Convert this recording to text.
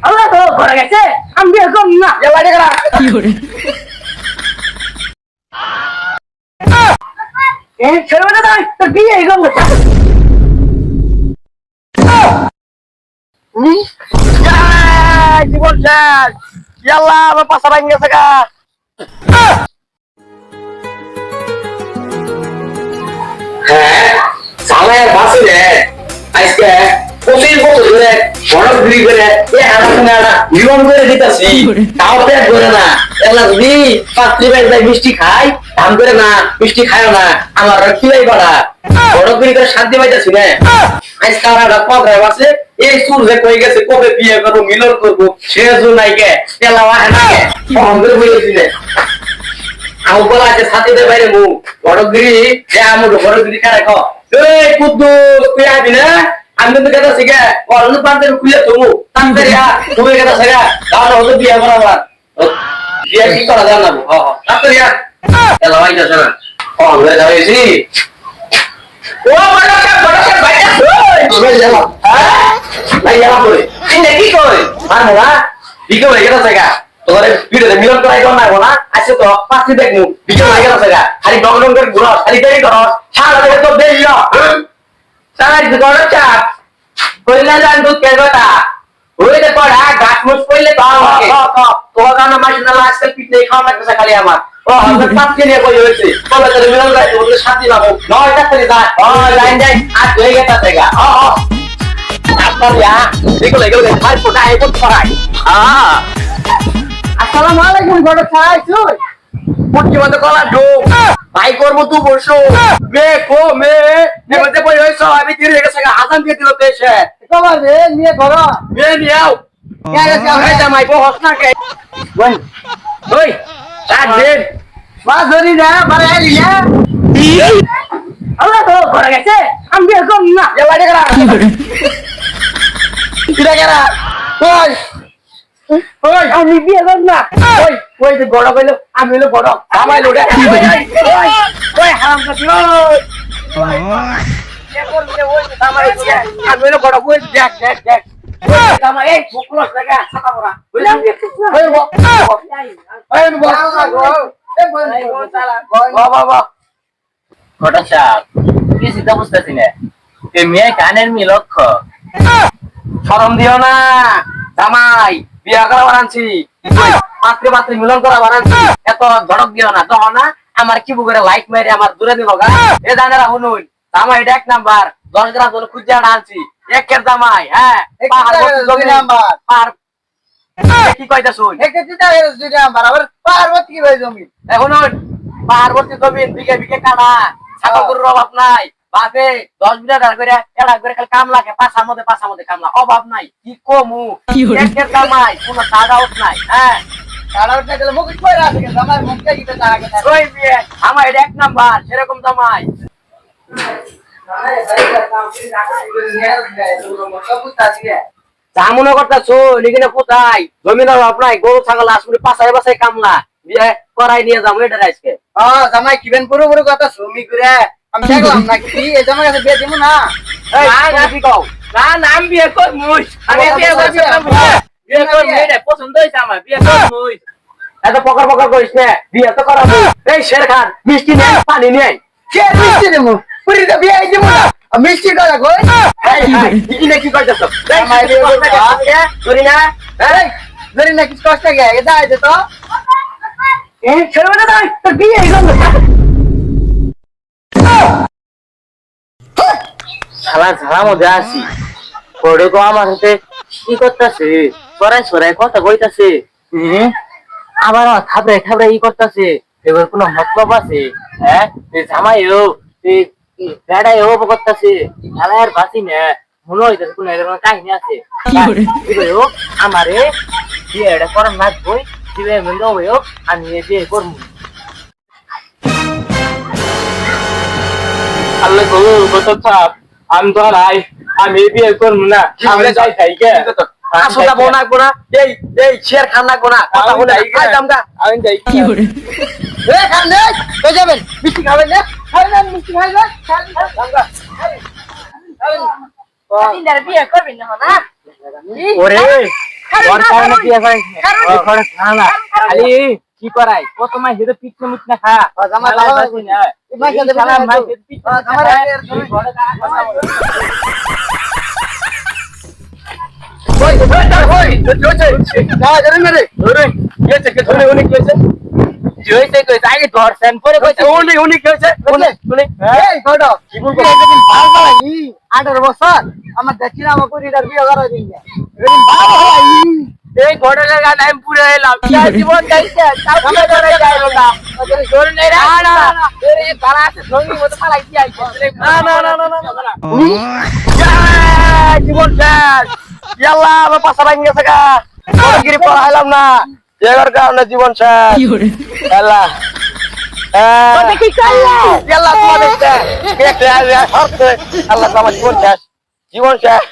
Allah তো ঘরে গেছে আমি বিয়ে করব না এ বাইরে গেলা কি করে এ ছেড়ে দে তোর বিয়ে করব জীবন শেষ ইয়াল্লা আমার পাশা ভাঙ গেছে গা হ্যাঁ সালায় বাসে রে আজকে 25 বছর ধরে সড়ক বিক্রি করে এই হারাখানা জীবন করে দিতেছি তাও পেট ভরে না এলা যদি পাত্রী ভাই মিষ্টি খাই দাম করে না মিষ্টি খায় না আমার খিলাই বাড়া সড়ক বিক্রি করে শান্তি পাইতেছি না আজকে আমরা পদরে বাসে এই সূর্যে কই গেছে কবে বিয়ে করবো মিলন করবো শেষও নাই কে এলা ওয়াহে না কে ফোন করে বলেছি না আমি বলা আছে ছাতিদের বাইরে মু বড়গিরি যে আমার বড়গিরি কারে ক এই কুদ্দুস তুই আবি না আমি তো কথা শিখে অন্য পান্তের খুলে তুমি তান্তের ইয়া তুমি কথা শিখে তাহলে হতো বিয়ে করা আমার বিয়ে কি করা যায় না হ হ তান্তের ইয়া এলা ভাই যাস না ও আমরা যাইছি ও বড় ভাইয়া ওই যাবা হ্যাঁ ভাই যাবা কই ইনে কি কই আর না বিকে হয়ে গেছে গা তোরে ভিডিওতে মিলন করাই কোন না না আজকে তো পাঁচটি দেখমু ভিডিও হয়ে গেছে গা খালি ডং ডং করে ঘুরো খালি দেরি করো সারা দিন তো দেরি না সারা দিন করো চাপ কইলা জান দুধ কে কথা ওইতে পড়া গাছ মুছ কইলে তো আমাকে তো গান মাসিনা আজকাল পিঠে খাওয়া লাগছে খালি আমার ও আমরা পাঁচটি নিয়ে কই হইছে বলে তোরে মিলন করাই বলতে শান্তি পাবো নয়টা থেকে যা ও লাইন যাই আজ হয়ে গেছে গা ও আপনার ইয়া দেখো লাগো ভাই ফোটা এই কোন পড়াই আসসালামু আলাইকুম বড় ভাই তুই মুটকি বন্ধ কলা ডো ভাই করব তুই বসো মে কো মে নেমতে কই হইছ আমি তির হয়ে গেছে আজান দিয়ে দিল দেশে কবার রে নিয়ে ধরো মে নিয়াও কে গেছে এই জামাই বো হসনা কে বল ওই সাত দিন মা ধরি না বারে আইলি না Allah তো ঘরে গেছে আমি বিয়ে করব না এ বাইরে গেলা কিরা গেলা ওই ওই আমি বিয়ে করব না ওই ওই যে বড় কইলো আমি হলো বড় জামাই লোডে ওই হারাম কাটি ওই কে করলে ওই জামাই আমি হলো বড় কই দেখ দেখ দেখ জামাই এই বুকলস লাগা ছাতা পড়া বুঝলাম ওই ওই বাবা ঘটা চাপ কি সিদ্ধা বুঝতেছি না এ মেয়ে কানের মি লক্ষ্য শরম দিও না জামাই বিয়া করা বানাচ্ছি পাত্রে পাত্রে মিলন করা বানাচ্ছি এত ধড়ক দিও না তো না আমার কি বুকের লাইট মেরে আমার দূরে দিল গা এ জানেরা শুনুন জামাই এটা 1 নাম্বার 10 গ্রাম জল খুঁজে আনছি একের জামাই হ্যাঁ পার কি কইতা শুন পার্বতী কি ভাই জমি এখন পার্বতী জমি বিঘে বিঘে কানা ছাগল গরুর অভাব নাই বাপে 10 বিঘা ধার করে এড়া করে খালি কামলা কে পাছার মধ্যে কামলা অভাব নাই কি কমু একের জামাই কোনো সাদাউট নাই হ্যাঁ কালার না গেলে মুখ কই রাখে জামাই মুখে গিতে তাকে ওই বিয়ে আমার এটা 1 নাম্বার সেরকম জামাই জামুনা করতেছো লিখিনা কোথায় জমিদার আপনার গরু ছাগল আসলে পাছায় পাছায় কামলা বিয়ে করাই নিয়ে যাবো এটা আজকে জামাই কিবেন পুরো পুরো কথা শুমি করে আমি দেখলাম না কি এই জামাই কাছে বিয়ে দিব না না কি কও না নাম বিয়ে কর মুই আমি বিয়ে করব বিয়ে কর মেয়ে পছন্দ হইছে আমার বিয়ে কর মুই এত পকর পকর করিস না বিয়ে তো করাবো এই শের খান মিষ্টি নে পানি নে কে মিষ্টি দেবো পুরি তো বিয়ে দিব না মিষ্টি কথা কই এই কি কইতাছ জামাই বিয়ে করি না এই ধরি না কিছু কষ্ট গে এটা আইতে তো ছেড়ে না তাই তোর বিয়ে করব শালা ঝাড়া মধ্যে আসি পড়ে তো আমার হাতে কি করতেছে সরাই কথা কইতাছে আবার থাবড়ে থাবড়ে ই করতেছে এবার কোনো মতলব আছে হ্যাঁ জামাইও বেড়াইও করতেছে ঝালার বাসি না মনে হইতেছে কোনো এরকম কাহিনী আছে আমারে বিয়েটা করার না বই দিবে মনে হইও আমি বিয়ে করবো আল্লাহ কত চাপ আমি তো নাই আমি বিয়ে করবো না আমি যাই খাইকে আসলে বোনা গোনা এই শের খান না গোনা কথা বলে খাই দামগা আমি যাই কি করে এ খান দে কই যাবেন মিষ্টি খাবেন না খাবেন না মিষ্টি খাইবা দামগা তিনটারে বিয়ে করবি না না ওরে তোর কারণে কি হয় ওখানে খানা খালি কি করাই কত মাই হেদে পিছনে মুছ না খা জামাই ভালো ভালো আছে না মাই খেতে সালাম ভাই ভাই পিছনে আমার ঘরে কথা বল ওই যা জানেন না রে ওরে কেছে কে ধরে উনি কেছে জয়তে কই আগে ধরছেন পরে কইছে উনি কেছে উনি এই গডো কি বলবো এদিন ভালো ভাই 18 বছর আমার দেখিনা আমার পরিবার বিয়ে করা দিন এদিন ভালো ভাই এই ঘটনার গান আমি পুরো এলাম জীবন গাইছে তাও পুরো ধরে যাইলো না ওদের জোর নেই রে না তোর এই গালা আছে সঙ্গী মতো পালাই কি আইছে না জীবন শেষ ইয়াল্লা আমার পাশা ভাঙ গেছে গা গিরি পড়াইলাম না এর কারণে জীবন শেষ আল্লাহ কি করলা ইয়াল্লা তোমাদের দেখতে আল্লাহ আমার জীবন শেষ